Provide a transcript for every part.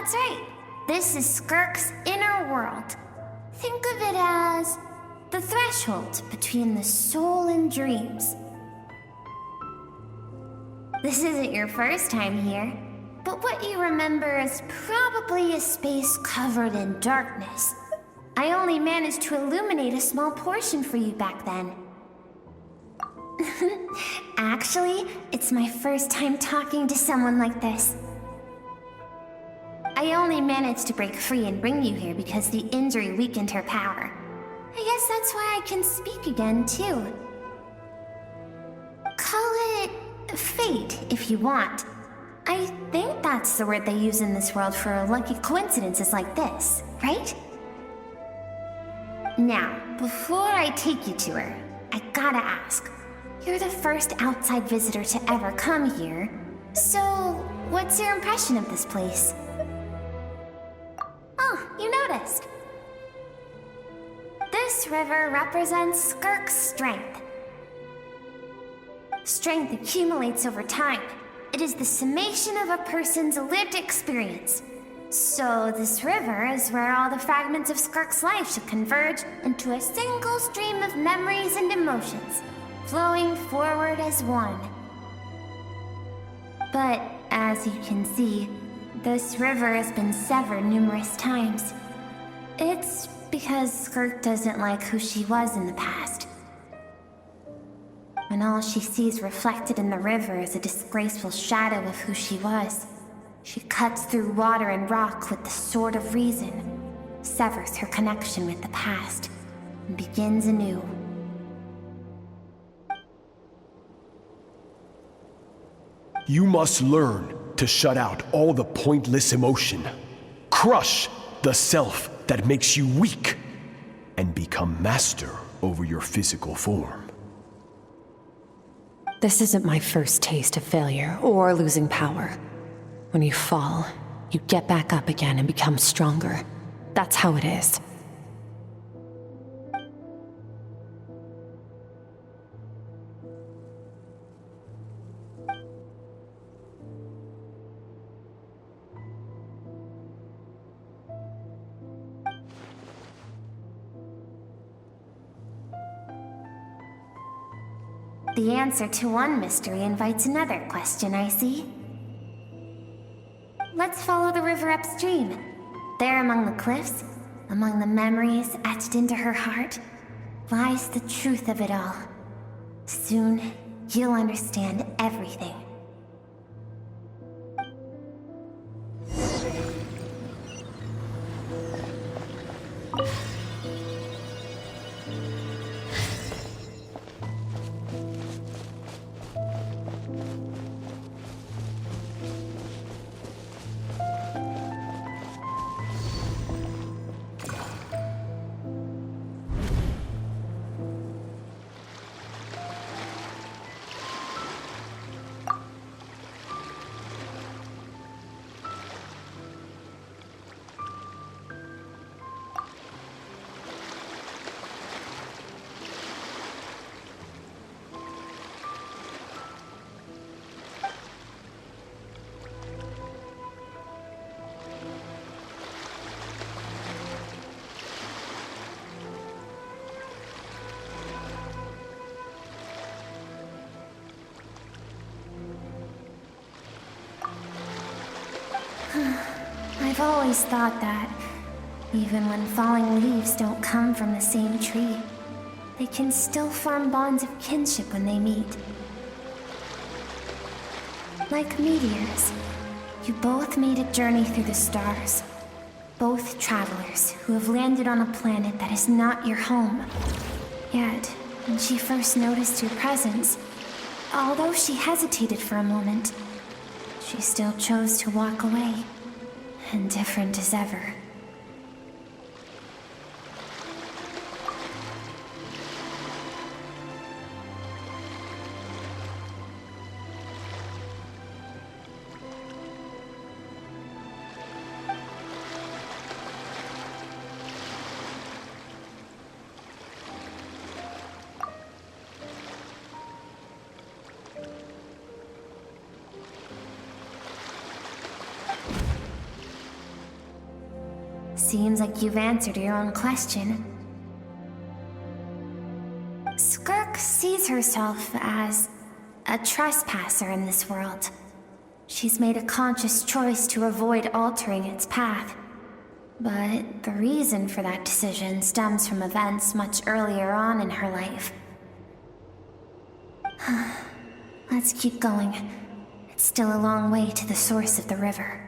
That's right. This is Skirk's inner world. Think of it as the threshold between the soul and dreams. This isn't your first time here, but what you remember is probably a space covered in darkness. I only managed to illuminate a small portion for you back then. Actually, it's my first time talking to someone like this. I only managed to break free and bring you here because the injury weakened her power. I guess that's why I can speak again, too. Call it fate, if you want. I think that's the word they use in this world for lucky coincidences like this, right? Now, before I take you to her, I gotta ask. You're the first outside visitor to ever come here, so what's your impression of this place? Oh, you noticed. This river represents Skirk's strength. Strength accumulates over time. It is the summation of a person's lived experience. So this river is where all the fragments of Skirk's life should converge into a single stream of memories and emotions, flowing forward as one. But as you can see, this river has been severed numerous times. It's because Skirk doesn't like who she was in the past. And all she sees reflected in the river is a disgraceful shadow of who she was. She cuts through water and rock with the sword of reason, severs her connection with the past, and begins anew. You must learn to shut out all the pointless emotion. Crush the self that makes you weak, and become master over your physical form. This isn't my first taste of failure or losing power. When you fall, you get back up again and become stronger. That's how it is. The answer to one mystery invites another question, I see. Let's follow the river upstream. There among the cliffs, among the memories etched into her heart, lies the truth of it all. Soon, you'll understand everything. I've always thought that, even when falling leaves don't come from the same tree, they can still form bonds of kinship when they meet. Like meteors, you both made a journey through the stars. Both travelers who have landed on a planet that is not your home. Yet, when she first noticed your presence, although she hesitated for a moment, she still chose to walk away, indifferent as ever. seems like you've answered your own question. Skirk sees herself as a trespasser in this world. She's made a conscious choice to avoid altering its path. But the reason for that decision stems from events much earlier on in her life. Let's keep going. It's still a long way to the source of the river.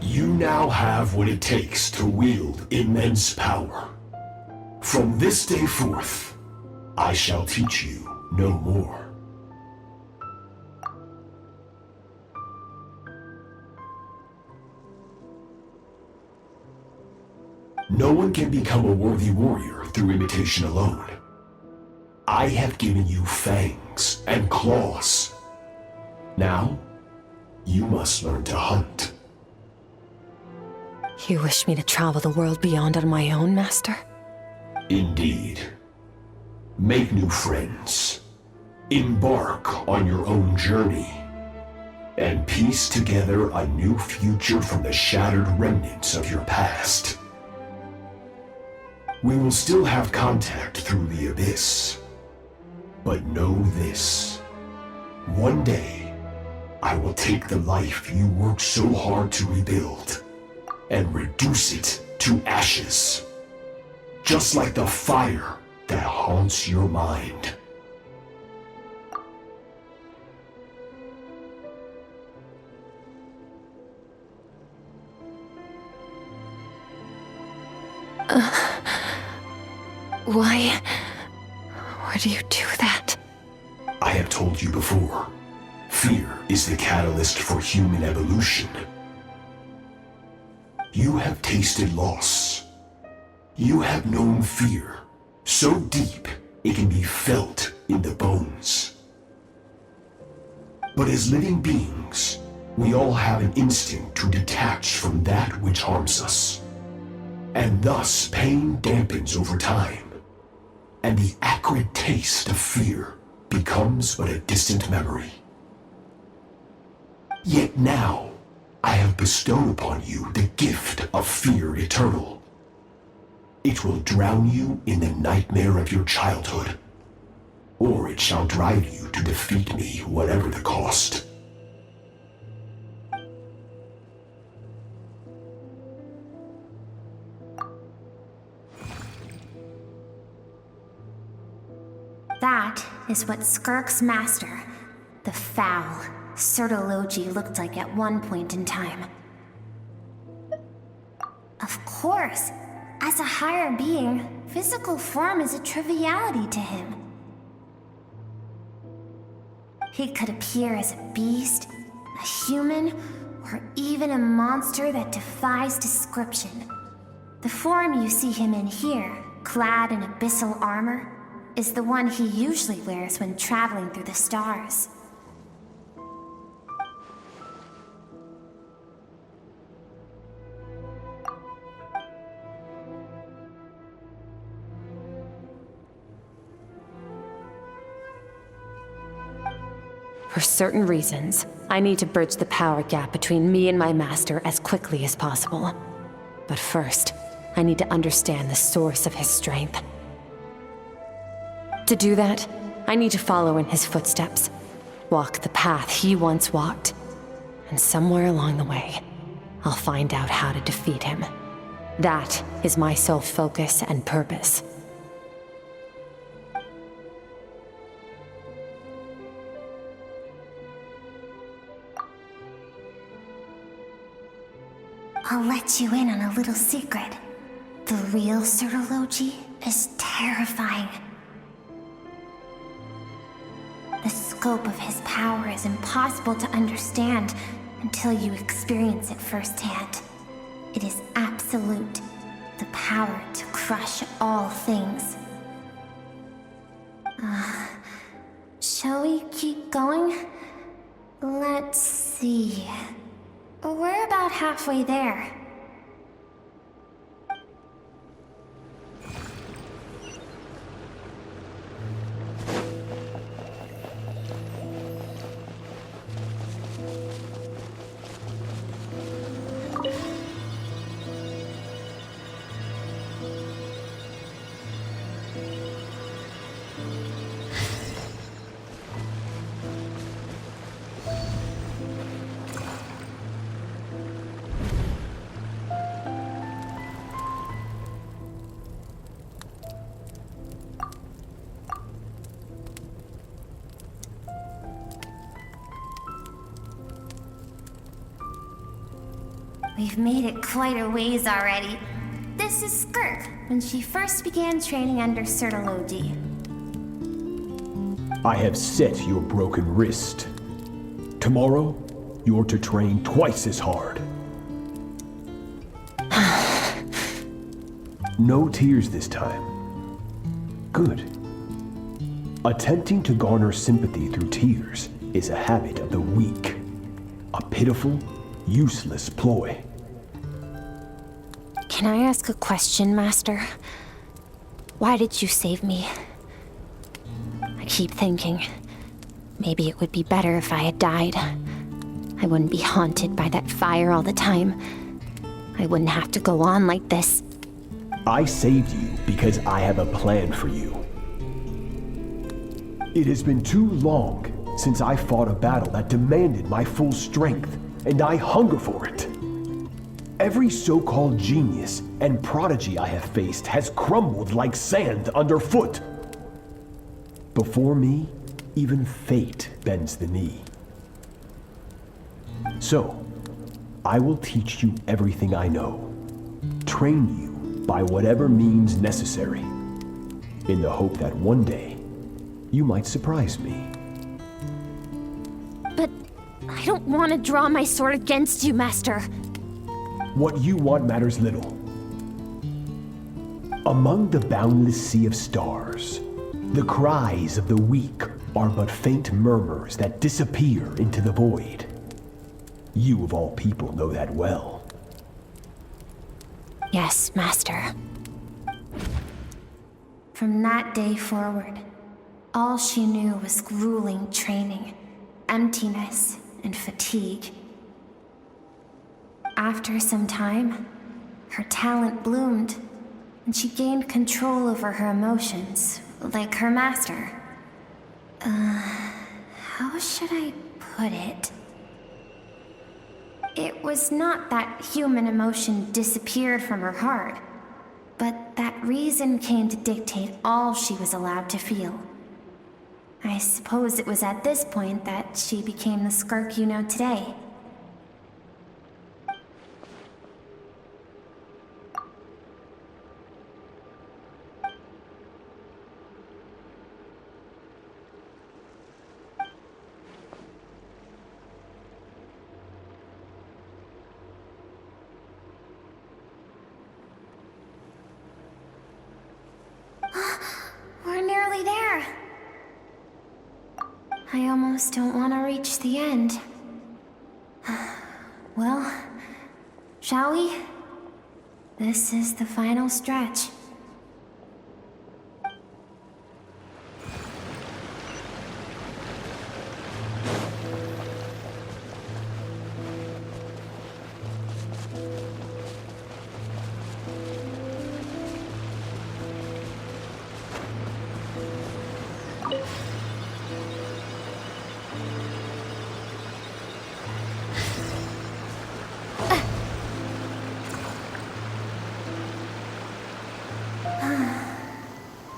You now have what it takes to wield immense power. From this day forth, I shall teach you no more. No one can become a worthy warrior through imitation alone. I have given you fangs and claws. Now, you must learn to hunt. You wish me to travel the world beyond on my own, Master? Indeed. Make new friends. Embark on your own journey. And piece together a new future from the shattered remnants of your past. We will still have contact through the Abyss. But know this. One day, I will take the life you worked so hard to rebuild and reduce it to ashes. Just like the fire that haunts your mind. Why do you do that? I have told you before, fear is the catalyst for human evolution. You have tasted loss. You have known fear, so deep it can be felt in the bones. But as living beings, we all have an instinct to detach from that which harms us. And thus pain dampens over time, and the acrid taste of fear becomes but a distant memory. Yet now, I have bestowed upon you the gift of fear eternal. It will drown you in the nightmare of your childhood, or it shall drive you to defeat me, whatever the cost. That is what Skirk's master, the foul Sertologi, looked like at one point in time. Of course, as a higher being, physical form is a triviality to him. He could appear as a beast, a human, or even a monster that defies description. The form you see him in here, clad in abyssal armor, is the one he usually wears when traveling through the stars. For certain reasons, I need to bridge the power gap between me and my master as quickly as possible. But first, I need to understand the source of his strength. To do that, I need to follow in his footsteps, walk the path he once walked, and somewhere along the way, I'll find out how to defeat him. That is my sole focus and purpose. I'll let you in on a little secret. The real Sertologi is terrifying. The scope of his power is impossible to understand until you experience it firsthand. It is absolute, the power to crush all things. Shall we keep going? Let's see. We're about halfway there. We've made it quite a ways already. This is Skirk, when she first began training under Sertologi. I have set your broken wrist. Tomorrow, you're to train twice as hard. No tears this time. Good. Attempting to garner sympathy through tears is a habit of the weak. A pitiful, useless ploy. Can I ask a question, Master? Why did you save me? I keep thinking, maybe it would be better if I had died. I wouldn't be haunted by that fire all the time. I wouldn't have to go on like this. I saved you because I have a plan for you. It has been too long since I fought a battle that demanded my full strength, and I hunger for it. Every so-called genius and prodigy I have faced has crumbled like sand underfoot. Before me, even fate bends the knee. So, I will teach you everything I know, train you by whatever means necessary, in the hope that one day, you might surprise me. But I don't want to draw my sword against you, Master. What you want matters little. Among the boundless sea of stars, the cries of the weak are but faint murmurs that disappear into the void. You of all people know that well. Yes, Master. From that day forward, all she knew was grueling training, emptiness, and fatigue. After some time, her talent bloomed, and she gained control over her emotions, like her master. How should I put it? It was not that human emotion disappeared from her heart, but that reason came to dictate all she was allowed to feel. I suppose it was at this point that she became the Skirk you know today. We're nearly there. I almost don't want to reach the end. Well, shall we? This is the final stretch.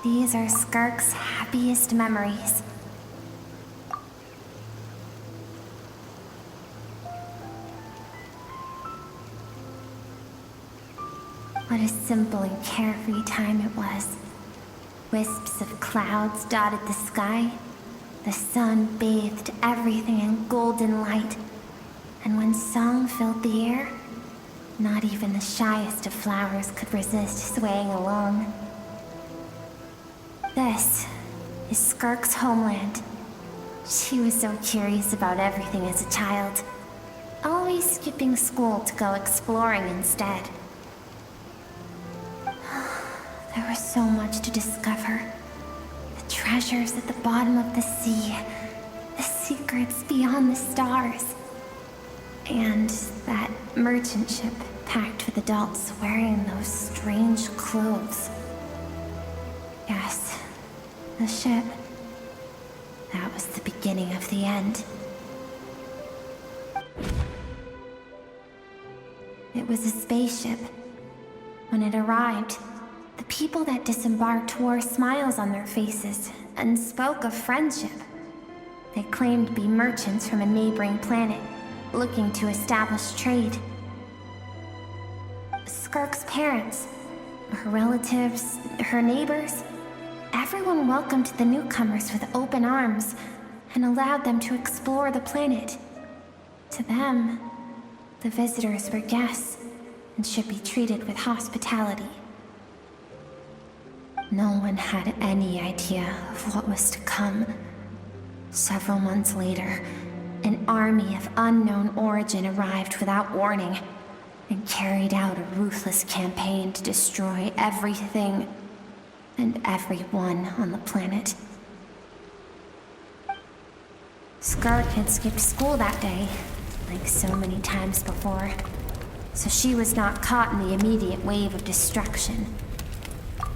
These are Skirk's happiest memories. What a simple and carefree time it was. Wisps of clouds dotted the sky. The sun bathed everything in golden light. And when song filled the air, not even the shyest of flowers could resist swaying along. This is Skirk's homeland. She was so curious about everything as a child, always skipping school to go exploring instead. There was so much to discover. The treasures at the bottom of the sea, the secrets beyond the stars, and that merchant ship packed with adults wearing those strange clothes. Yes, the ship. That was the beginning of the end. It was a spaceship. When it arrived, the people that disembarked wore smiles on their faces and spoke of friendship. They claimed to be merchants from a neighboring planet, looking to establish trade. Skirk's parents, her relatives, her neighbors, everyone welcomed the newcomers with open arms and allowed them to explore the planet. To them, the visitors were guests and should be treated with hospitality. No one had any idea of what was to come. Several months later, an army of unknown origin arrived without warning and carried out a ruthless campaign to destroy everything and everyone on the planet. Skirk had skipped school that day, like so many times before, so she was not caught in the immediate wave of destruction.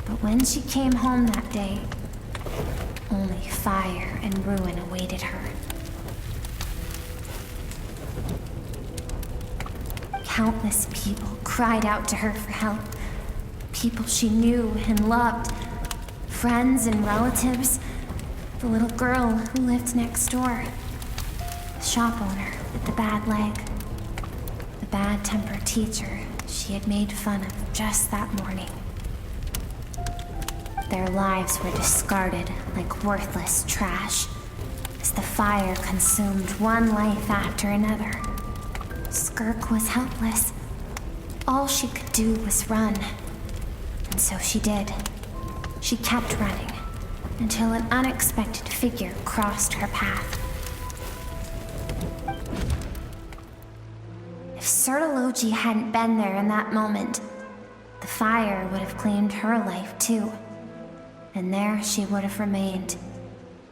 But when she came home that day, only fire and ruin awaited her. Countless people cried out to her for help. People she knew and loved. Friends and relatives. The little girl who lived next door. The shop owner with the bad leg. The bad-tempered teacher she had made fun of just that morning. Their lives were discarded like worthless trash as the fire consumed one life after another. Skirk was helpless. All she could do was run. And so she did. She kept running until an unexpected figure crossed her path. If Sertology hadn't been there in that moment, the fire would have claimed her life too. And there she would have remained,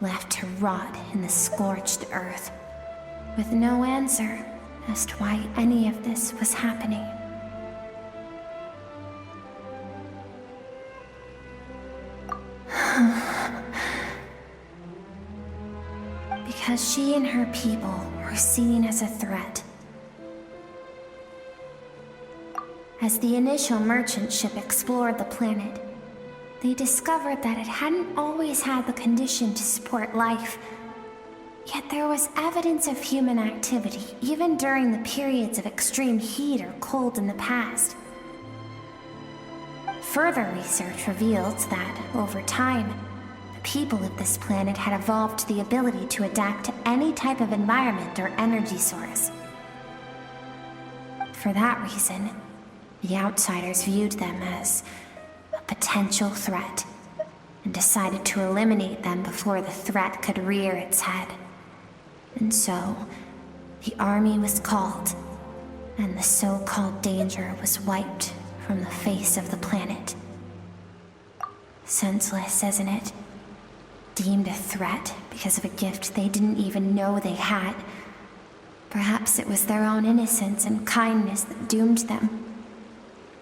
left to rot in the scorched earth, with no answer as to why any of this was happening. Because she and her people were seen as a threat. As the initial merchant ship explored the planet, they discovered that it hadn't always had the condition to support life. Yet there was evidence of human activity, even during the periods of extreme heat or cold in the past. Further research revealed that, over time, the people of this planet had evolved the ability to adapt to any type of environment or energy source. For that reason, the outsiders viewed them as a potential threat and decided to eliminate them before the threat could rear its head. And so, the army was called, and the so-called danger was wiped from the face of the planet. Senseless, isn't it? Deemed a threat because of a gift they didn't even know they had. Perhaps it was their own innocence and kindness that doomed them.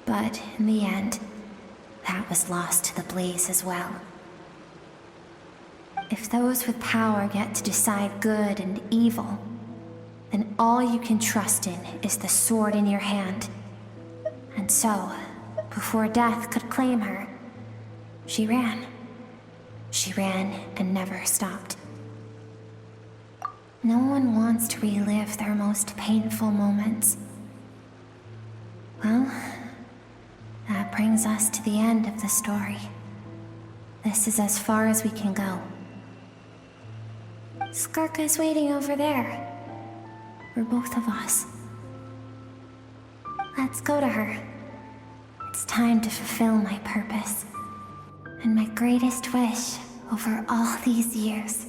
But in the end, that was lost to the blaze as well. If those with power get to decide good and evil, then all you can trust in is the sword in your hand. And so, before death could claim her, she ran. She ran and never stopped. No one wants to relive their most painful moments. Well, that brings us to the end of the story. This is as far as we can go. Skirk is waiting over there. For both of us. Let's go to her. It's time to fulfill my purpose. And my greatest wish over all these years,